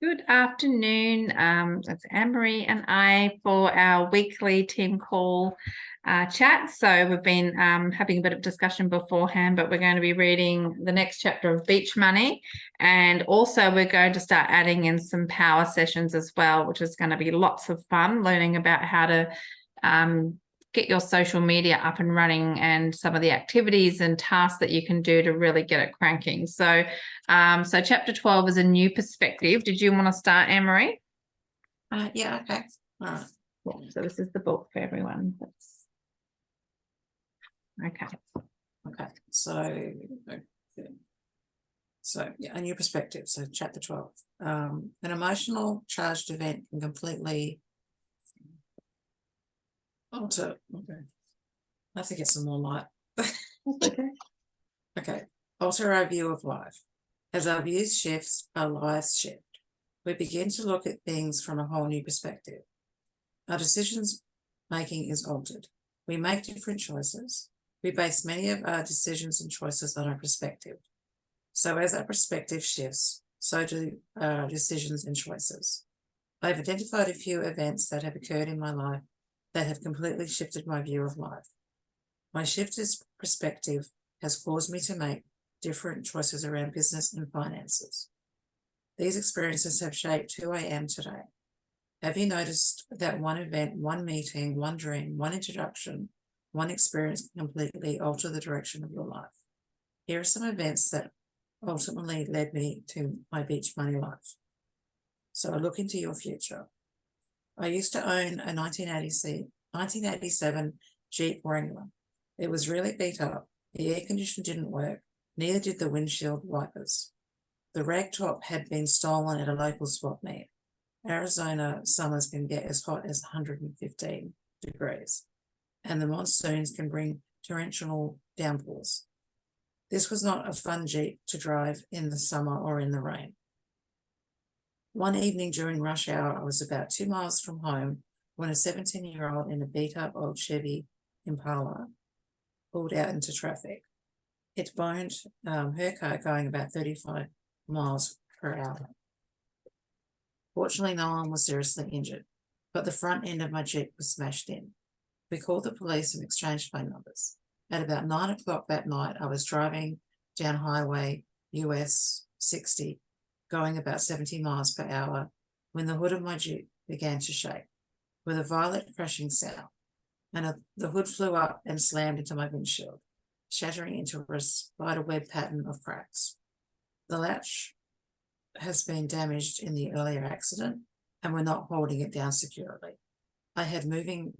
Good afternoon. That's Anne-Marie and I for our weekly team call chat. So we've been having a bit of discussion beforehand, but we're going to be reading the next chapter of Beach Money. And also we're going to start adding in some power sessions as well, which is going to be lots of fun, learning about how to get your social media up and running and some of the activities and tasks that you can do to really get it cranking. So chapter 12 is a new perspective. Did you want to start, Anne-Marie? Yeah, okay. All right. Cool. So this is the book for everyone. Okay. Okay. So yeah, a new perspective. So chapter 12. An emotional charged event can completely alter. Okay. I have to get some more light. Okay. Okay. Alter our view of life. As our views shifts, our lives shift. We begin to look at things from a whole new perspective. Our decisions making is altered. We make different choices. We base many of our decisions and choices on our perspective. So as our perspective shifts, so do our decisions and choices. I've identified a few events that have occurred in my life that have completely shifted my view of life. My shifted perspective has caused me to make different choices around business and finances. These experiences have shaped who I am today. Have you noticed that one event, one meeting, one dream, one introduction, one experience can completely alter the direction of your life? Here are some events that ultimately led me to my beach money life. So I look into your future. I used to own a 1987 Jeep Wrangler. It was really beat up. The air conditioner didn't work, neither did the windshield wipers. The rag top had been stolen at a local swap meet. Arizona summers can get as hot as 115 degrees, and the monsoons can bring torrential downpours. This was not a fun Jeep to drive in the summer or in the rain. One evening during rush hour, I was about 2 miles from home when a 17-year-old in a beat-up old Chevy Impala pulled out into traffic. It boned her car going about 35 miles per hour. Fortunately, no one was seriously injured, but the front end of my Jeep was smashed in. We called the police and exchanged phone numbers. At about 9 o'clock that night, I was driving down Highway US 60, going about 70 miles per hour, when the hood of my Jeep began to shake with a violent crashing sound, and the hood flew up and slammed into my windshield, shattering into a spider web pattern of cracks. The latch has been damaged in the earlier accident, and we're not holding it down securely. I had moving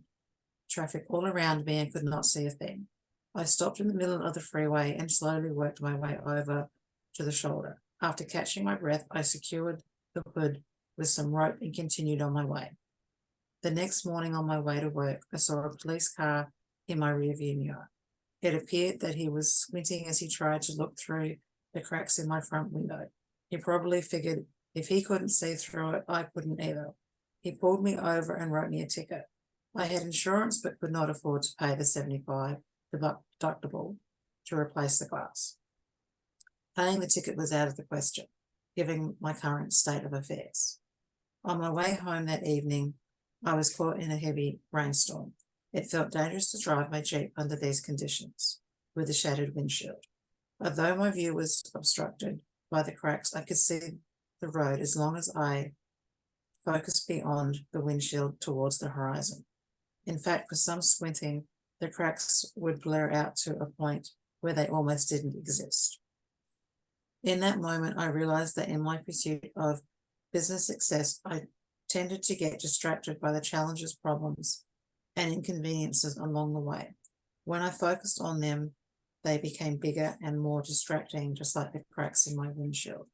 traffic all around me and could not see a thing. I stopped in the middle of the freeway and slowly worked my way over to the shoulder. After catching my breath, I secured the hood with some rope and continued on my way. The next morning on my way to work, I saw a police car in my rearview mirror. It appeared that he was squinting as he tried to look through the cracks in my front window. He probably figured if he couldn't see through it, I couldn't either. He pulled me over and wrote me a ticket. I had insurance but could not afford to pay the $75 deductible to replace the glass. Paying the ticket was out of the question, given my current state of affairs. On my way home that evening, I was caught in a heavy rainstorm. It felt dangerous to drive my Jeep under these conditions, with a shattered windshield. Although my view was obstructed by the cracks, I could see the road as long as I focused beyond the windshield towards the horizon. In fact, for some squinting, the cracks would blur out to a point where they almost didn't exist. In that moment, I realized that in my pursuit of business success, I tended to get distracted by the challenges, problems, and inconveniences along the way. When I focused on them, they became bigger and more distracting, just like the cracks in my windshield.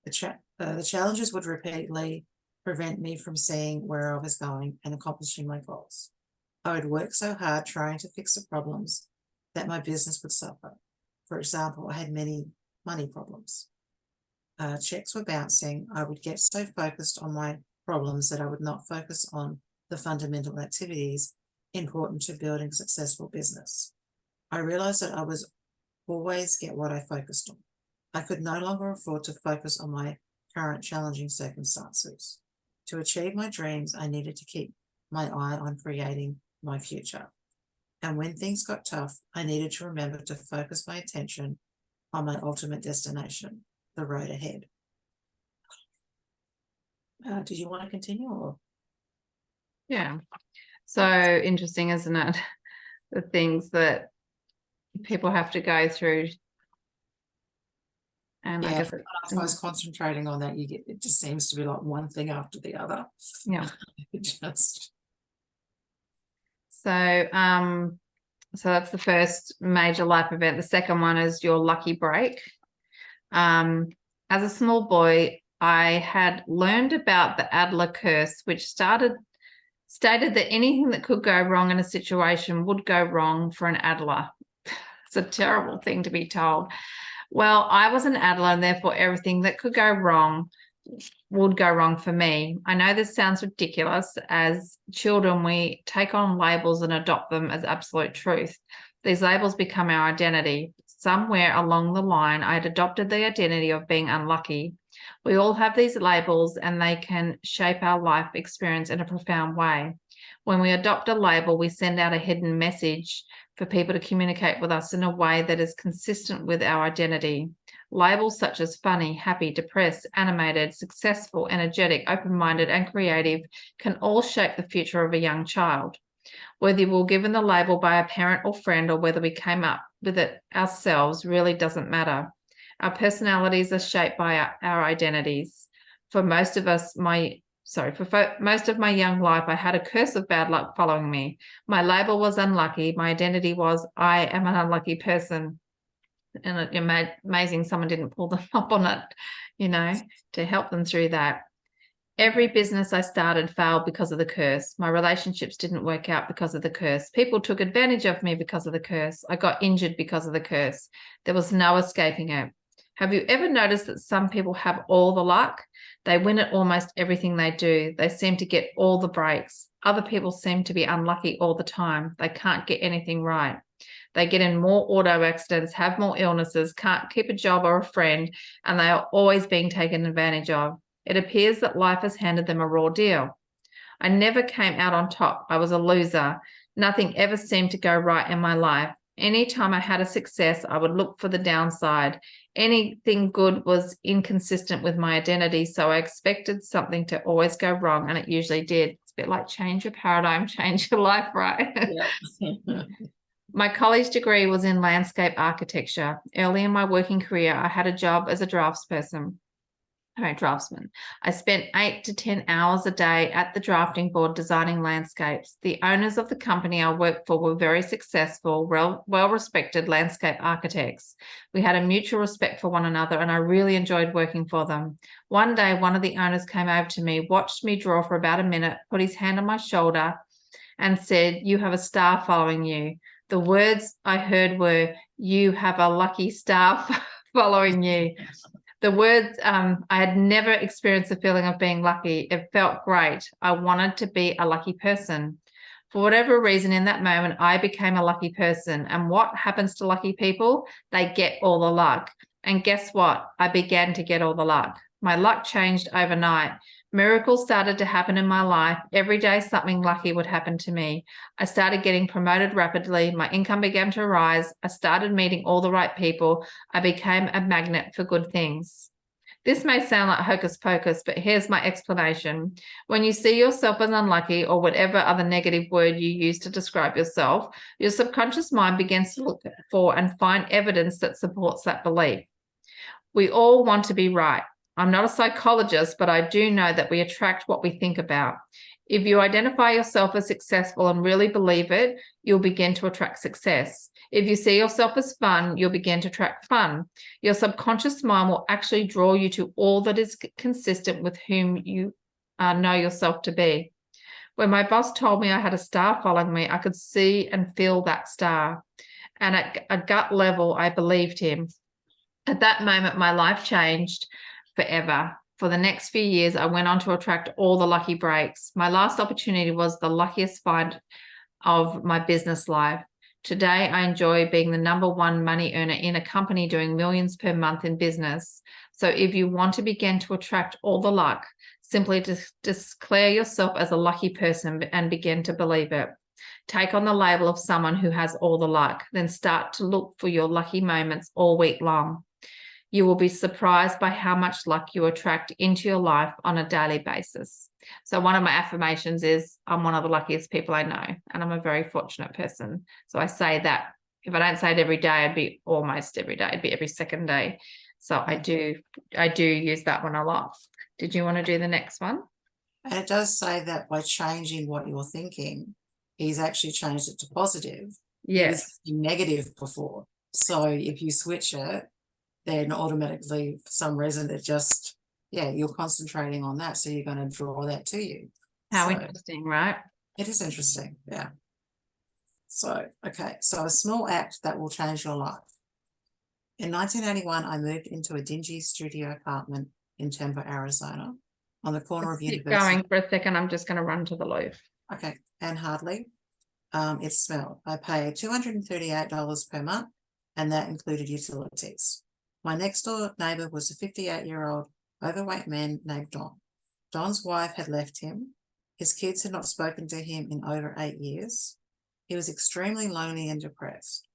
The challenges would repeatedly prevent me from seeing where I was going and accomplishing my goals. I would work so hard trying to fix the problems that my business would suffer. For example, I had many money problems. Checks were bouncing. I would get so focused on my problems that I would not focus on the fundamental activities important to building a successful business. I realized that I was always get what I focused on. I could no longer afford to focus on my current challenging circumstances. To achieve my dreams, I needed to keep my eye on creating my future. And when things got tough, I needed to remember to focus my attention on my ultimate destination, the road ahead. Did you want to continue? Or? Yeah. So interesting, isn't it? The things that people have to go through. And I guess I suppose concentrating on that, it just seems to be like one thing after the other. Yeah. Just so that's the first major life event. The second one is your lucky break. As a small boy, I had learned about the Adler curse, which stated that anything that could go wrong in a situation would go wrong for an Adler. It's a terrible thing to be told. Well, I was an Adler, and therefore everything that could go wrong would go wrong for me. I know this sounds ridiculous. As children, we take on labels and adopt them as absolute truth. These labels become our identity. Somewhere along the line, I had adopted the identity of being unlucky. We all have these labels, and they can shape our life experience in a profound way. When we adopt a label, we send out a hidden message for people to communicate with us in a way that is consistent with our identity. Labels such as funny, happy, depressed, animated, successful, energetic, open-minded, and creative can all shape the future of a young child. Whether you were given the label by a parent or friend, or whether we came up with it ourselves, really doesn't matter. Our personalities are shaped by our identities. For most of most of my young life, I had a curse of bad luck following me. My label was unlucky. My identity was I am an unlucky person. And it's amazing someone didn't pull them up on it, to help them through that. Every business I started failed because of the curse. My relationships didn't work out because of the curse. People took advantage of me because of the curse. I got injured because of the curse. There was no escaping it. Have you ever noticed that some people have all the luck? They win at almost everything they do. They seem to get all the breaks. Other people seem to be unlucky all the time. They can't get anything right. They get in more auto accidents, have more illnesses, can't keep a job or a friend, and they are always being taken advantage of. It appears that life has handed them a raw deal. I never came out on top. I was a loser. Nothing ever seemed to go right in my life. Anytime I had a success, I would look for the downside. Anything good was inconsistent with my identity, so I expected something to always go wrong, and it usually did. It's a bit like change your paradigm, change your life, right? yeah. My college degree was in landscape architecture. Early in my working career, I had a job as a draftsman. I spent 8 to 10 hours a day at the drafting board designing landscapes. The owners of the company I worked for were very successful, well-respected landscape architects. We had a mutual respect for one another, and I really enjoyed working for them. One day, one of the owners came over to me, watched me draw for about a minute, put his hand on my shoulder, and said, "You have a star following you." The words I heard were, "You have a lucky star following you." The words, I had never experienced the feeling of being lucky. It felt great. I wanted to be a lucky person. For whatever reason, in that moment, I became a lucky person. And what happens to lucky people? They get all the luck. And guess what? I began to get all the luck. My luck changed overnight. Miracles started to happen in my life. Every day, something lucky would happen to me. I started getting promoted rapidly. My income began to rise. I started meeting all the right people. I became a magnet for good things. This may sound like hocus pocus, but here's my explanation. When you see yourself as unlucky, or whatever other negative word you use to describe yourself, your subconscious mind begins to look for and find evidence that supports that belief. We all want to be right. I'm not a psychologist, but I do know that we attract what we think about. If you identify yourself as successful and really believe it, you'll begin to attract success. If you see yourself as fun, you'll begin to attract fun. Your subconscious mind will actually draw you to all that is consistent with whom you know yourself to be. When my boss told me I had a star following me, I could see and feel that star. And at a gut level, I believed him. At that moment, my life changed forever. For the next few years, I went on to attract all the lucky breaks. My last opportunity was the luckiest find of my business life. Today, I enjoy being the #1 money earner in a company doing millions per month in business. So if you want to begin to attract all the luck, simply just declare yourself as a lucky person and begin to believe it. Take on the label of someone who has all the luck, then start to look for your lucky moments all week long. You will be surprised by how much luck you attract into your life on a daily basis. So one of my affirmations is I'm one of the luckiest people I know, and I'm a very fortunate person. So I say that. If I don't say it every day, it'd be almost every day. It'd be every second day. So I do use that one a lot. Did you want to do the next one? And it does say that by changing what you're thinking, he's actually changed it to positive. He was negative before. So if you switch it, then automatically, for some reason, it just, you're concentrating on that. So you're going to draw that to you. How interesting, right? It is interesting. Yeah. So, okay. So a small act that will change your life. In 1981, I moved into a dingy studio apartment in Tempe, Arizona, on the corner of Keep University. going for a second. I'm just going to run to the loo. Okay. And hardly. It smelled. I paid $238 per month, and that included utilities. My next door neighbor was a 58-year-old overweight man named Don. Don's wife had left him. His kids had not spoken to him in over 8 years. He was extremely lonely and depressed.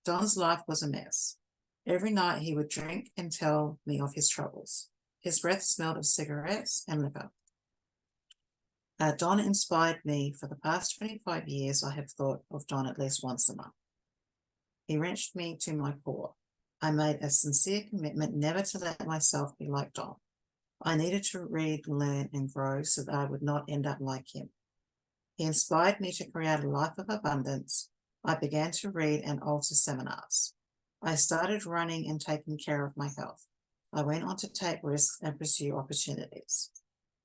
Don's life was a mess. Every night he would drink and tell me of his troubles. His breath smelled of cigarettes and liquor. Don inspired me. For the past 25 years, I have thought of Don at least once a month. He wrenched me to my core. I made a sincere commitment never to let myself be like Don. I needed to read, learn, and grow so that I would not end up like him. He inspired me to create a life of abundance. I began to read and alter seminars. I started running and taking care of my health. I went on to take risks and pursue opportunities.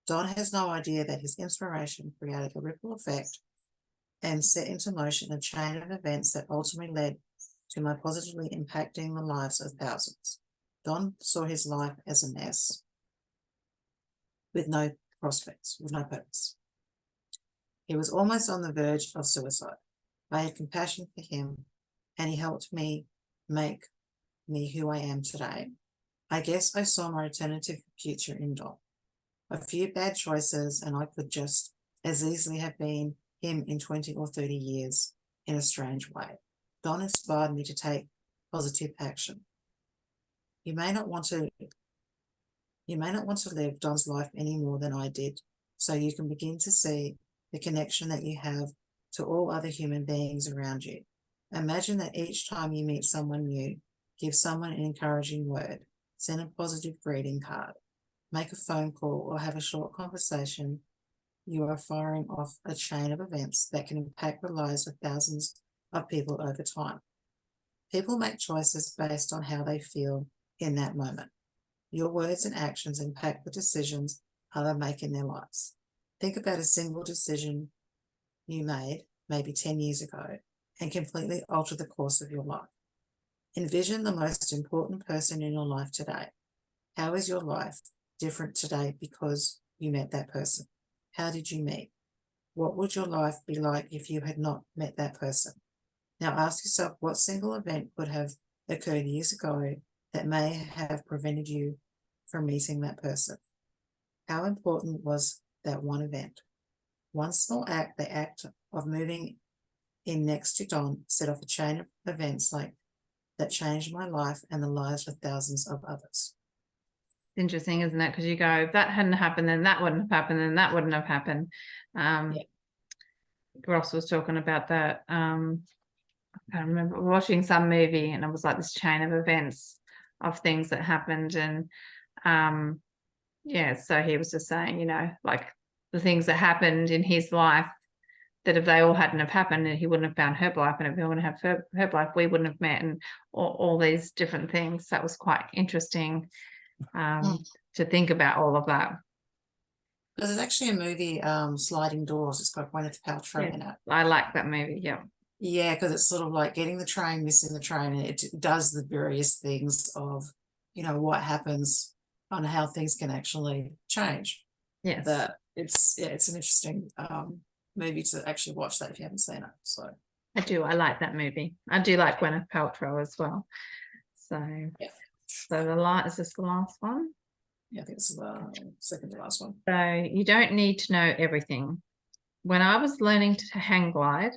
Don has no idea that his inspiration created a ripple effect and set into motion a chain of events that ultimately led to my positively impacting the lives of thousands. Don saw his life as a mess with no prospects, with no purpose. He was almost on the verge of suicide. I had compassion for him, and he helped me make me who I am today. I guess I saw my alternative future in Don. A few bad choices, and I could just as easily have been him in 20 or 30 years in a strange way. Don inspired me to take positive action. You may not want to live Don's life any more than I did, so you can begin to see the connection that you have to all other human beings around you. Imagine that each time you meet someone new, give someone an encouraging word, send a positive greeting card, make a phone call, or have a short conversation. You are firing off a chain of events that can impact the lives of thousands of people over time. People make choices based on how they feel in that moment. Your words and actions impact the decisions others make in their lives. Think about a single decision you made maybe 10 years ago and completely alter the course of your life. Envision the most important person in your life today. How is your life different today because you met that person? How did you meet? What would your life be like if you had not met that person? Now ask yourself what single event could have occurred years ago that may have prevented you from meeting that person. How important was that one event? One small act, the act of moving in next to Don, set off a chain of events like that changed my life and the lives of thousands of others. Interesting, isn't it? Because you go, if that hadn't happened, then that wouldn't have happened, then that wouldn't have happened. Ross was talking about that. I remember watching some movie and it was like this chain of events of things that happened. And so he was just saying, like the things that happened in his life, that if they all hadn't have happened, he wouldn't have found Herb Life, and if he wouldn't have Herb Life, we wouldn't have met, and all these different things. That was quite interesting to think about all of that. There's actually a movie, Sliding Doors. It's got Gwyneth Paltrow in it. I like that movie. Yeah, because it's sort of like getting the train, missing the train, and it does the various things of, what happens on how things can actually change. Yes. That it's an interesting movie to actually watch that if you haven't seen it. So I do. I like that movie. I do like Gwyneth Paltrow as well. So, Yeah. so is this the last one? Yeah, I think it's the second to last one. So you don't need to know everything. When I was learning to hang glide,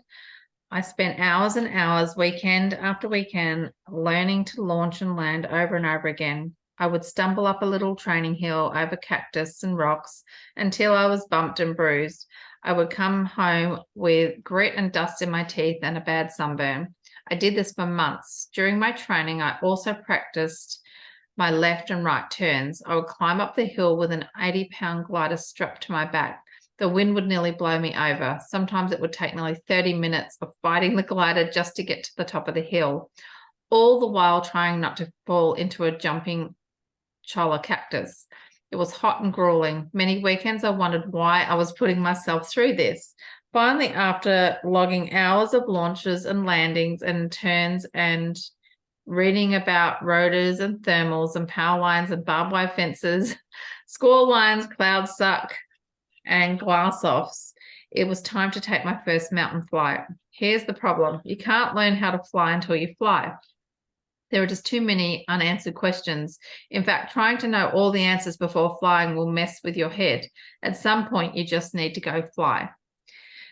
I spent hours and hours, weekend after weekend, learning to launch and land over and over again. I would stumble up a little training hill over cactus and rocks until I was bumped and bruised. I would come home with grit and dust in my teeth and a bad sunburn. I did this for months. During my training, I also practiced my left and right turns. I would climb up the hill with an 80-pound glider strapped to my back. The wind would nearly blow me over. Sometimes it would take nearly 30 minutes of fighting the glider just to get to the top of the hill, all the while trying not to fall into a jumping cholla cactus. It was hot and grueling. Many weekends I wondered why I was putting myself through this. Finally, after logging hours of launches and landings and turns and reading about rotors and thermals and power lines and barbed wire fences, score lines, cloud suck, and glass offs, it was time to take my first mountain flight. Here's the problem. You can't learn how to fly until you fly. There are just too many unanswered questions. In fact, trying to know all the answers before flying will mess with your head. At some point, you just need to go fly.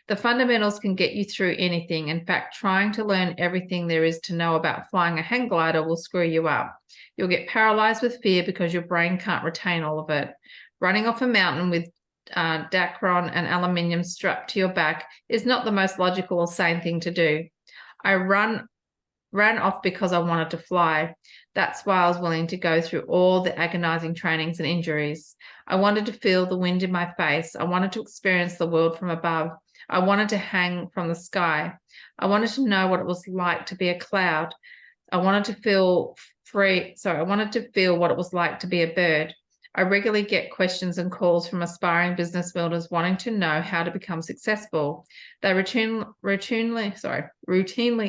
The fundamentals can get you through anything. In fact, trying to learn everything there is to know about flying a hang glider will screw you up. You'll get paralyzed with fear because your brain can't retain all of it. Running off a mountain with Dacron and aluminium strapped to your back is not the most logical or sane thing to do. I ran off because I wanted to fly. That's why I was willing to go through all the agonizing trainings and injuries. I wanted to feel the wind in my face. I wanted to experience the world from above. I wanted to hang from the sky. I wanted to know what it was like to be a cloud. I wanted to feel free. Sorry, I wanted to feel what it was like to be a bird. I regularly get questions and calls from aspiring business builders wanting to know how to become successful. They routinely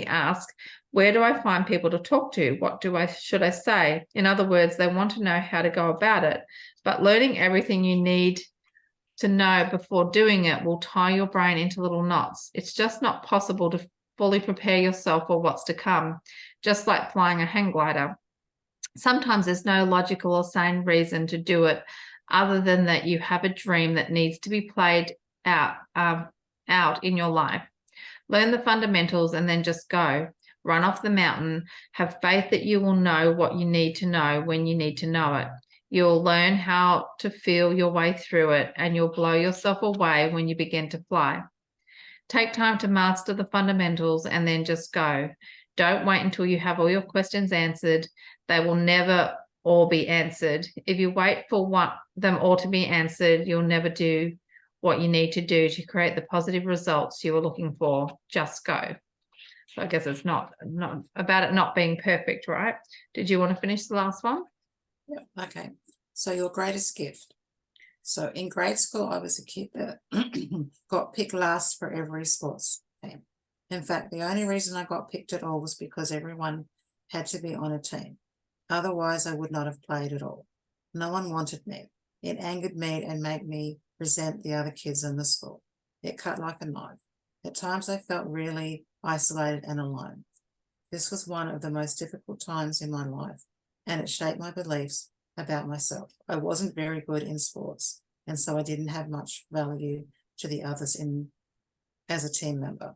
ask, where do I find people to talk to? What should I say? In other words, they want to know how to go about it. But learning everything you need to know before doing it will tie your brain into little knots. It's just not possible to fully prepare yourself for what's to come, just like flying a hang glider. Sometimes there's no logical or sane reason to do it other than that you have a dream that needs to be played out in your life. Learn the fundamentals and then just go. Run off the mountain. Have faith that you will know what you need to know when you need to know it. You'll learn how to feel your way through it, and you'll blow yourself away when you begin to fly. Take time to master the fundamentals and then just go. Don't wait until you have all your questions answered. They will never all be answered. If you wait for them all to be answered, you'll never do what you need to do to create the positive results you are looking for. Just go. So I guess it's not about it not being perfect, right? Did you want to finish the last one? Yeah. Okay. So your greatest gift. So in grade school, I was a kid that got picked last for every sports team. In fact, the only reason I got picked at all was because everyone had to be on a team. Otherwise, I would not have played at all. No one wanted me. It angered me and made me resent the other kids in the school. It cut like a knife. At times, I felt really isolated and alone. This was one of the most difficult times in my life, and it shaped my beliefs about myself. I wasn't very good in sports, and so I didn't have much value to the others as a team member.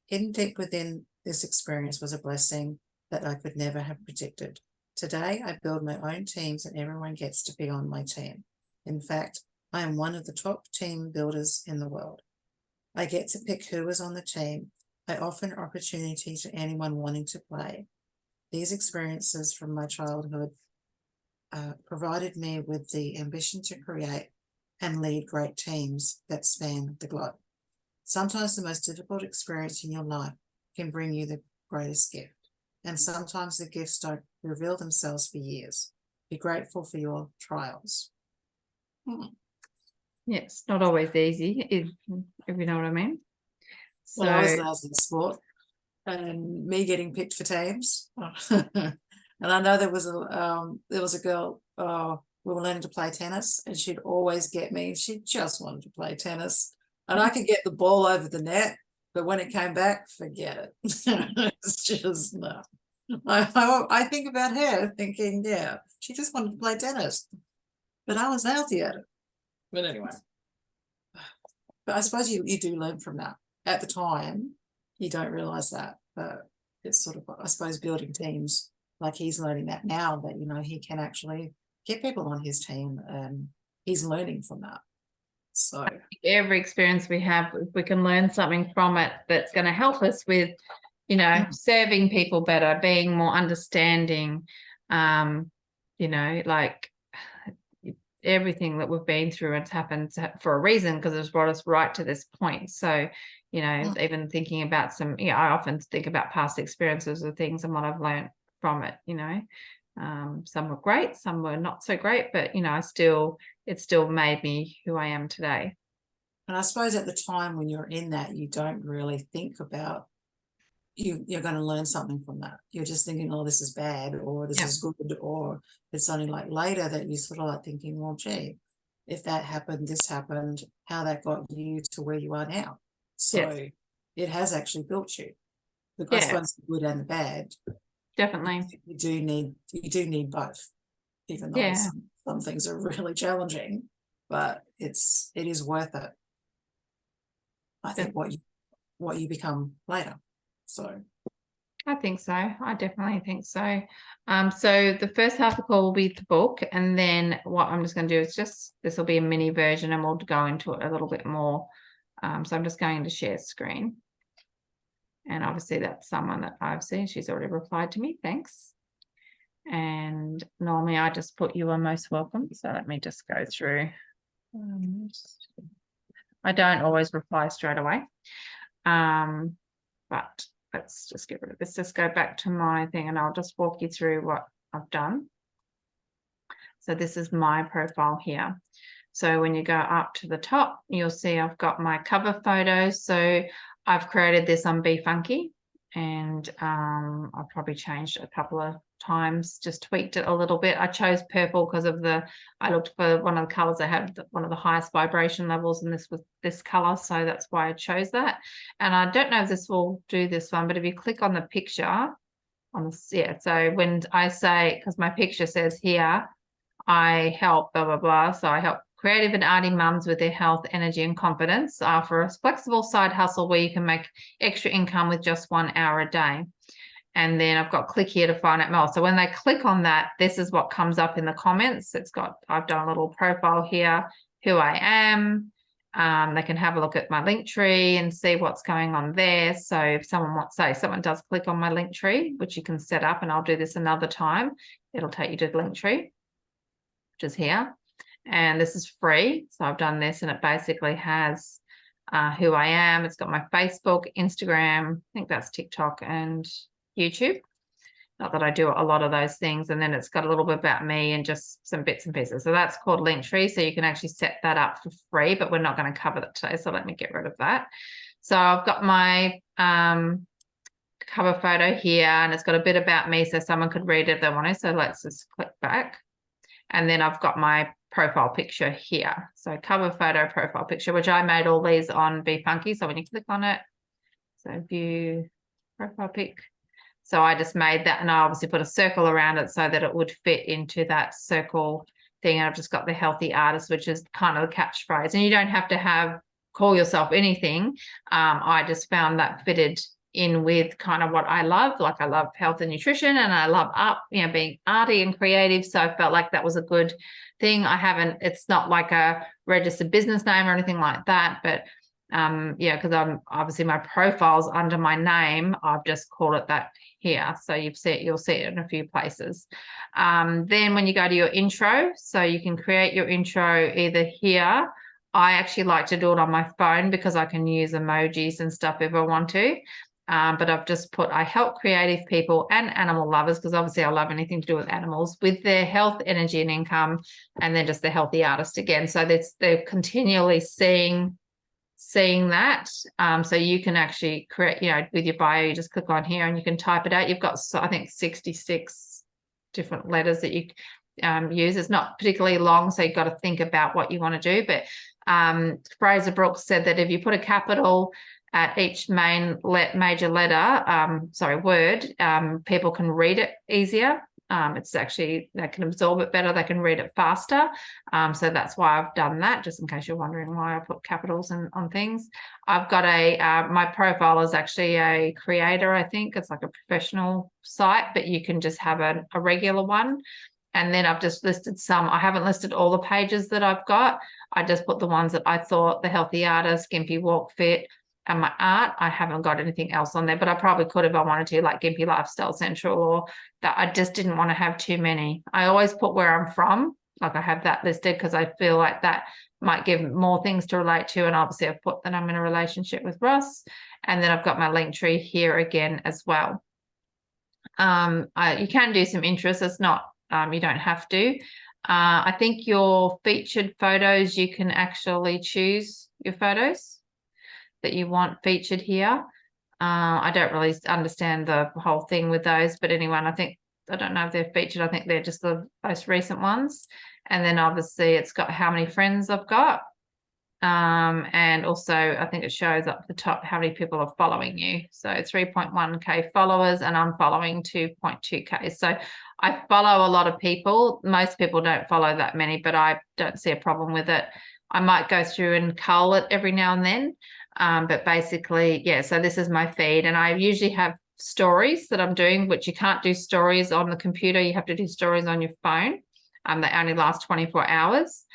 Hidden deep within this experience was a blessing that I could never have predicted. Today, I build my own teams and everyone gets to be on my team. In fact, I am one of the top team builders in the world. I get to pick who is on the team. I offer opportunity to anyone wanting to play. These experiences from my childhood provided me with the ambition to create and lead great teams that span the globe. Sometimes the most difficult experience in your life can bring you the greatest gift, and sometimes the gifts don't reveal themselves for years. Be grateful for your trials. Yeah, it's not always easy, if you know what I mean. So Well, I was lousy in sport, and me getting picked for teams. And I know there was a girl, we were learning to play tennis, and she'd always get me. She just wanted to play tennis, and I could get the ball over the net, But when it came back, forget it. It's just no. I think about her thinking, yeah, she just wanted to play tennis, but I was healthy at it. But anyway, but I suppose you do learn from that. At the time, you don't realize that, but it's sort of, I suppose, building teams. Like he's learning that now, that he can actually get people on his team, and he's learning from that. So every experience we have, if we can learn something from it, that's going to help us with, serving people better, being more understanding, like everything that we've been through, it's happened for a reason, because it's brought us right to this point. So, even thinking about I often think about past experiences or things and what I've learned from it, some were great, some were not so great, but, it still made me who I am today. And I suppose at the time when you're in that, you don't really think about you're going to learn something from that. You're just thinking, oh, this is bad, or this is good, or it's only like later that you sort of like thinking, well, gee, if that happened, this happened, how that got you to where you are now. So it has actually built you. Because I suppose the good and the bad. Definitely. You do need both, even though some things are really challenging, but it is worth it. I think what you become later. So I think so. I definitely think so. So the first half of the call will be the book, and then what I'm just going to do is this will be a mini version, and we'll go into it a little bit more. So I'm just going to share screen. And obviously that's someone that I've seen. She's already replied to me. Thanks. And normally I just put you are most welcome. So let me just go through. I don't always reply straight away. But let's just get rid of this. Just go back to my thing, and I'll just walk you through what I've done. So this is my profile here. So when you go up to the top, you'll see I've got my cover photos. So I've created this on Be Funky, and I've probably changed it a couple of times, just tweaked it a little bit. I chose purple because I looked for one of the colors that had one of the highest vibration levels, and this was this color, so that's why I chose that. And I don't know if this will do this one, but if you click on the picture so when I say, because my picture says here, I help blah blah blah, so I help creative and arty mums with their health, energy, and confidence for a flexible side hustle where you can make extra income with just 1 hour a day. And then I've got click here to find out more. So when they click on that, this is what comes up in the comments. I've done a little profile here, who I am. They can have a look at my link tree and see what's going on there. So if someone does click on my link tree, which you can set up, and I'll do this another time, it'll take you to the link tree, which is here. And this is free. So I've done this, and it basically has who I am. It's got my Facebook, Instagram, I think that's TikTok, and YouTube. Not that I do a lot of those things. And then it's got a little bit about me and just some bits and pieces. So that's called Linktree. So you can actually set that up for free, but we're not going to cover that today. So let me get rid of that. So I've got my cover photo here, and it's got a bit about me, so someone could read it if they want to. So let's just click back. And then I've got my profile picture here. So cover photo, profile picture, which I made all these on Be Funky. So when you click on it, so view profile pic. So I just made that, and I obviously put a circle around it so that it would fit into that circle thing. And I've just got the healthy artist, which is kind of the catchphrase. And you don't have to call yourself anything. I just found that fitted in with kind of what I love. Like I love health and nutrition, and I love being arty and creative. So I felt like that was a good thing. It's not like a registered business name or anything like that, but because I'm obviously my profile's under my name, I've just called it that here. So you'll see it in a few places. Then when you go to your intro, so you can create your intro either here. I actually like to do it on my phone because I can use emojis and stuff if I want to. But I've just put, I help creative people and animal lovers, because obviously I love anything to do with animals, with their health, energy, and income, and then just the healthy artist again. So they're continually seeing that. So you can actually create, with your bio, you just click on here and you can type it out. You've got, I think, 66 different letters that use. It's not particularly long, so you've got to think about what you want to do. But Fraser Brooks said that if you put a capital at each major letter, word, people can read it easier. It's actually, they can absorb it better, they can read it faster. So that's why I've done that, just in case you're wondering why I put capitals on things. I've got my profile is actually a creator, I think. It's like a professional site, but you can just have a regular one. And then I've just listed some. I haven't listed all the pages that I've got. I just put the ones that I thought: the Healthy Artist, Gimpy Walk Fit, and my art. I haven't got anything else on there, but I probably could if I wanted to, like Gimpy Lifestyle Central, or that. I just didn't want to have too many. I always put where I'm from, like I have that listed, because I feel like that might give more things to relate to. And obviously I've put that I'm in a relationship with Ross, and then I've got my link tree here again as well. You can do some interests. It's not, you don't have to. I think your featured photos, you can actually choose your photos that you want featured here. I don't really understand the whole thing with those, but anyway, I don't know if they're featured. I think they're just the most recent ones. And then obviously it's got how many friends I've got. And also I think it shows up the top how many people are following you. So 3.1k followers, and I'm following 2.2k. So I follow a lot of people. Most people don't follow that many, but I don't see a problem with it. I might go through and cull it every now and then. But basically, yeah, so this is my feed, and I usually have stories that I'm doing, which you can't do stories on the computer. You have to do stories on your phone. They only last 24 hours.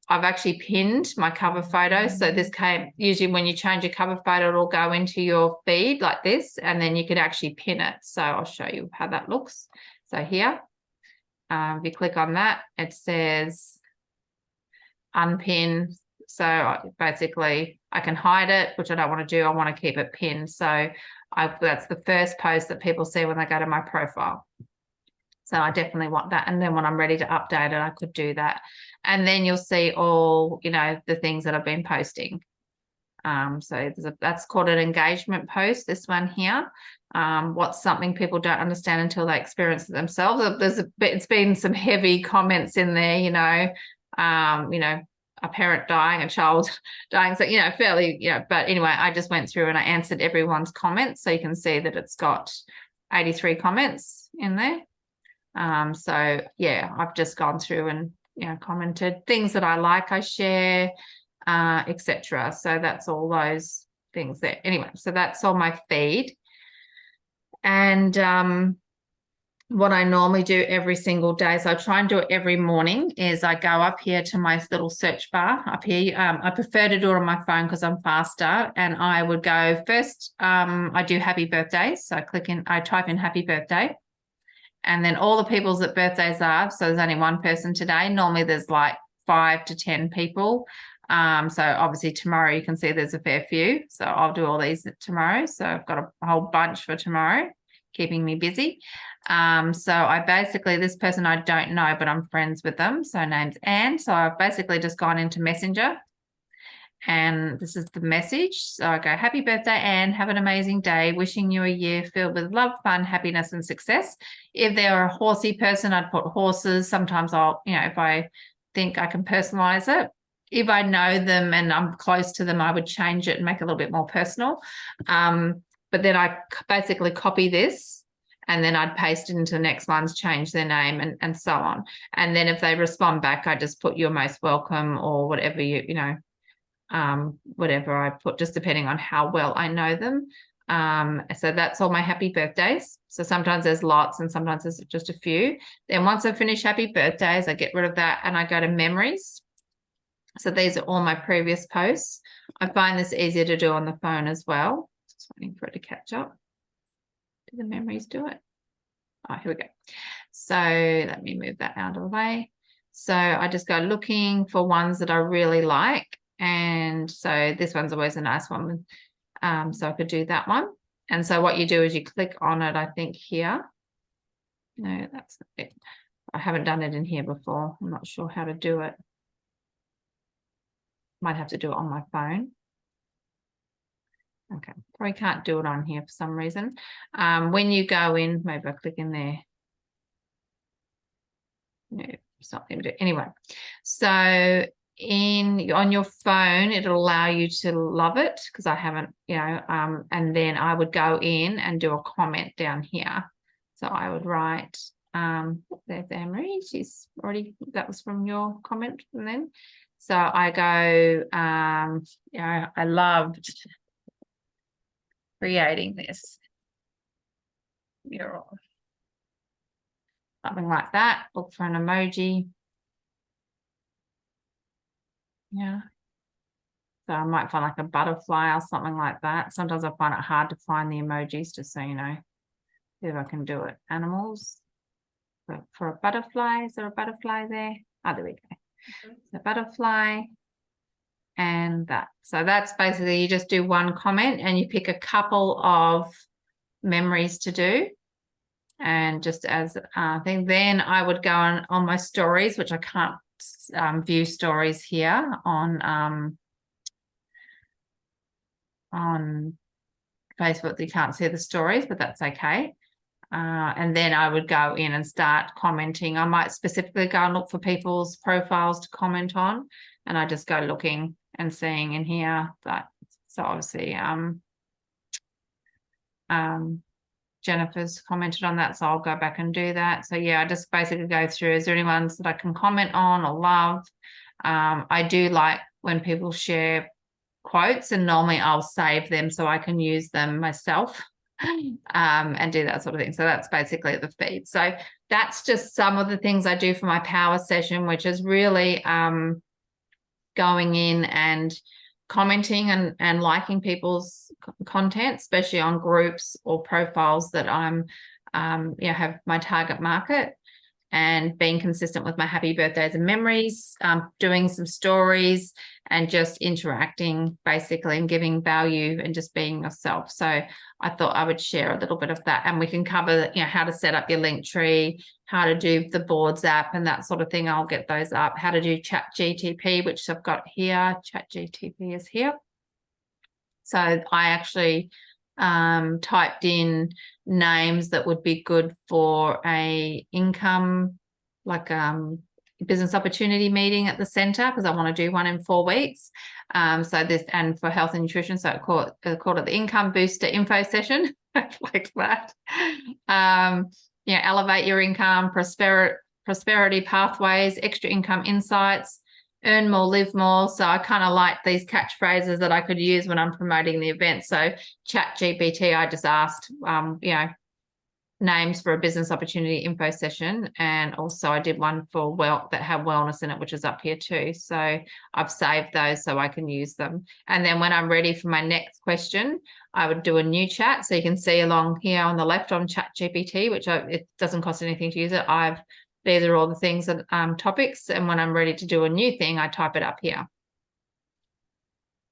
I've actually pinned my cover photo. So this usually when you change your cover photo, it'll go into your feed like this, and then you could actually pin it. So I'll show you how that looks. So here, if you click on that, it says unpin. So basically I can hide it, which I don't want to do. I want to keep it pinned. So that's the first post that people see when they go to my profile. So I definitely want that. And then when I'm ready to update it, I could do that. And then you'll see all, the things that I've been posting. So that's called an engagement post, this one here. What's something people don't understand until they experience it themselves. It's been some heavy comments in there, a parent dying, a child dying. So, fairly, but anyway, I just went through and I answered everyone's comments. So you can see that it's got 83 comments in there. So yeah, I've just gone through and, commented things that I like, I share, etc. So that's all those things there. Anyway, so that's all my feed. And what I normally do every single day, so I try and do it every morning, is I go up here to my little search bar up here. I prefer to do it on my phone because I'm faster, and I would go first, I do happy birthdays. So I type in happy birthday, and then all the people's that birthdays are. So there's only one person today. Normally there's like 5 to 10 people. So obviously tomorrow you can see there's a fair few. So I'll do all these tomorrow. So I've got a whole bunch for tomorrow, keeping me busy. So I basically, this person I don't know, but I'm friends with them. So her name's Anne. So I've basically just gone into Messenger, and this is the message. So I go, happy birthday, Anne. Have an amazing day. Wishing you a year filled with love, fun, happiness, and success. If they're a horsey person, I'd put horses. Sometimes I'll, if I think I can personalize it. If I know them and I'm close to them, I would change it and make it a little bit more personal. But then I basically copy this, and then I'd paste it into the next ones, change their name, and so on. And then if they respond back, I just put you're most welcome, or whatever whatever I put, just depending on how well I know them. So that's all my happy birthdays. So sometimes there's lots and sometimes there's just a few. Then once I finish happy birthdays, I get rid of that and I go to memories. So these are all my previous posts. I find this easier to do on the phone as well. Just waiting for it to catch up. Do the memories do it? Oh, here we go. So let me move that out of the way. So I just go looking for ones that I really like. And so this one's always a nice one. So I could do that one. And so what you do is you click on it, I think here. No, that's not it. I haven't done it in here before. I'm not sure how to do it. Might have to do it on my phone. Okay, probably can't do it on here for some reason. When you go in, maybe I click in there. No, it's not going to do anyway. So on your phone, it'll allow you to love it because I haven't, and then I would go in and do a comment down here. So I would write, there's Anne-Marie, she's already, that was from your comment from then. So I go, I loved creating this mural. Something like that. Look for an emoji. Yeah. So I might find like a butterfly or something like that. Sometimes I find it hard to find the emojis, just so you know. See if I can do it. Animals. For a butterfly, is there a butterfly there? Oh, there we go. So butterfly and that. So that's basically, you just do one comment and you pick a couple of memories to do. And just as thing, then I would go on my stories, which I can't view stories here on Facebook. You can't see the stories, but that's okay. And then I would go in and start commenting. I might specifically go and look for people's profiles to comment on, and I just go looking and seeing in here that. So obviously, Jennifer's commented on that, so I'll go back and do that. So yeah, I just basically go through, is there any ones that I can comment on or love? I do like when people share quotes, and normally I'll save them so I can use them myself and do that sort of thing. So that's basically the feed. So that's just some of the things I do for my power session, which is really going in and commenting and liking people's content, especially on groups or profiles that I'm have my target market, and being consistent with my happy birthdays and memories, doing some stories and just interacting basically and giving value and just being yourself. So I thought I would share a little bit of that, and we can cover, how to set up your link tree, how to do the boards app and that sort of thing. I'll get those up, how to do chat GTP, which I've got here. Chat GTP is here. So I actually typed in names that would be good for a income, like business opportunity meeting at the centre, because I want to do one in 4 weeks. So this, and for health and nutrition, so I called it the income booster info session, like that. Elevate your income, prosperity pathways, extra income insights, earn more, live more. So I kind of like these catchphrases that I could use when I'm promoting the event. So chat GPT, I just asked, names for a business opportunity info session. And also I did one for that had wellness in it, which is up here too. So I've saved those so I can use them. And then when I'm ready for my next question, I would do a new chat. So you can see along here on the left on chat GPT, which it doesn't cost anything to use it. These are all the things that topics. And when I'm ready to do a new thing, I type it up here.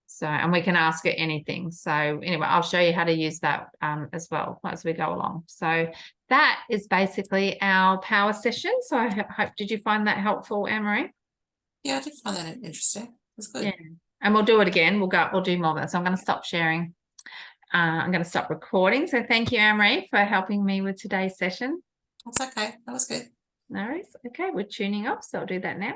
So, and we can ask it anything. So anyway, I'll show you how to use that as well as we go along. So that is basically our power session. So I hope, did you find that helpful, Anne-Marie? Yeah, I did find that interesting. That's good. Yeah. And we'll do it again. We'll do more of that. So I'm going to stop sharing. I'm going to stop recording. So thank you, Anne-Marie, for helping me with today's session. That's okay. That was good. No worries. Okay, we're tuning off. So I'll do that now.